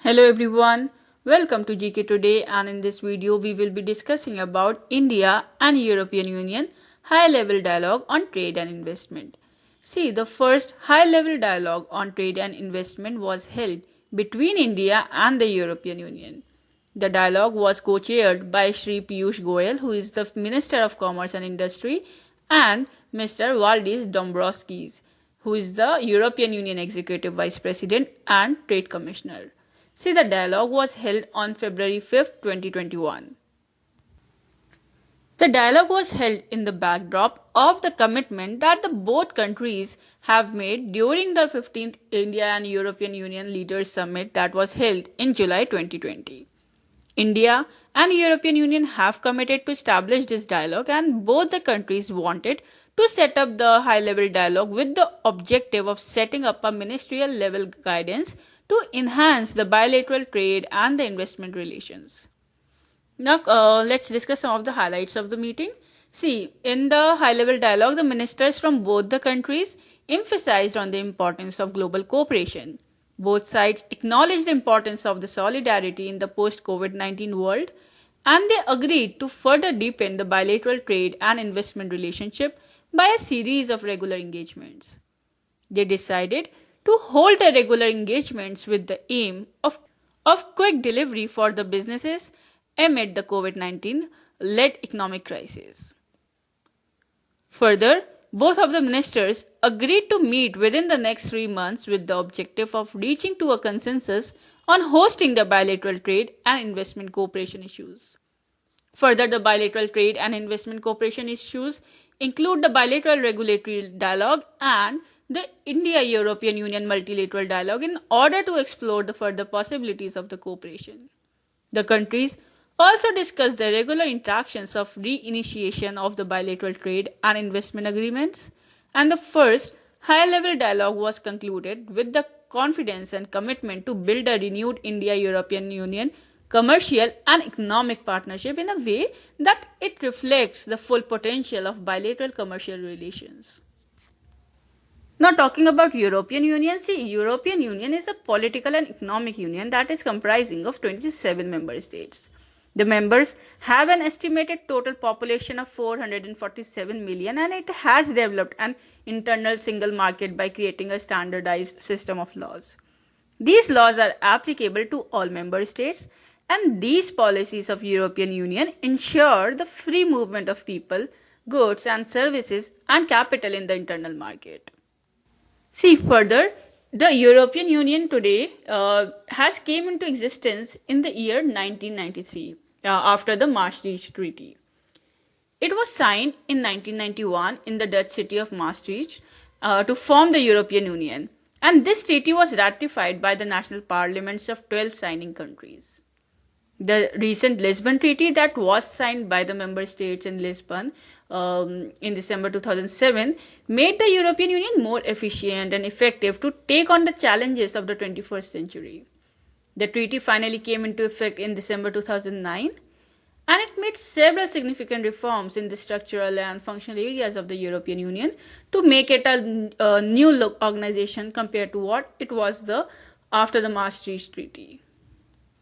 Hello everyone, welcome to GK Today, and in this video we will be discussing about India and European Union high-level dialogue on trade and investment. See, the first high-level dialogue on trade and investment was held between India and the European Union. The dialogue was co-chaired by Shri Piyush Goyal, who is the Minister of Commerce and Industry, and Mr. Valdis Dombrovskis, who is the European Union Executive Vice President and Trade Commissioner. See, the dialogue was held on February 5, 2021. The dialogue was held in the backdrop of the commitment that the both countries have made during the 15th India and European Union Leaders Summit that was held in July 2020. India and European Union have committed to establish this dialogue, and both the countries wanted to set up the high-level dialogue with the objective of setting up a ministerial level guidance to enhance the bilateral trade and the investment relations. Now, let's discuss some of the highlights of the meeting. See, in the high-level dialogue, the ministers from both the countries emphasized on the importance of global cooperation. Both sides acknowledged the importance of the solidarity in the post-COVID-19 world, and they agreed to further deepen the bilateral trade and investment relationship by a series of regular engagements. They decided to hold the regular engagements with the aim of quick delivery for the businesses amid the COVID-19-led economic crisis. Further, both of the ministers agreed to meet within the next 3 months with the objective of reaching to a consensus on hosting the bilateral trade and investment cooperation issues. Further, the bilateral trade and investment cooperation issues include the bilateral regulatory dialogue and the India-European Union multilateral dialogue in order to explore the further possibilities of the cooperation. The countries also discussed the regular interactions of reinitiation of the bilateral trade and investment agreements, and the first high-level dialogue was concluded with the confidence and commitment to build a renewed India-European Union commercial and economic partnership in a way that it reflects the full potential of bilateral commercial relations. Now, talking about European Union, see, European Union is a political and economic union that is comprising of 27 member states. The members have an estimated total population of 447 million, and it has developed an internal single market by creating a standardized system of laws. These laws are applicable to all member states, and these policies of European Union ensure the free movement of people, goods and services and capital in the internal market. See, further, the European Union today has came into existence in the year 1993 after the Maastricht Treaty. It was signed in 1991 in the Dutch city of Maastricht to form the European Union, and this treaty was ratified by the national parliaments of 12 signing countries. The recent Lisbon Treaty that was signed by the member states in Lisbon in December 2007 made the European Union more efficient and effective to take on the challenges of the 21st century. The treaty finally came into effect in December 2009, and it made several significant reforms in the structural and functional areas of the European Union to make it a new organization compared to what it was after the Maastricht Treaty.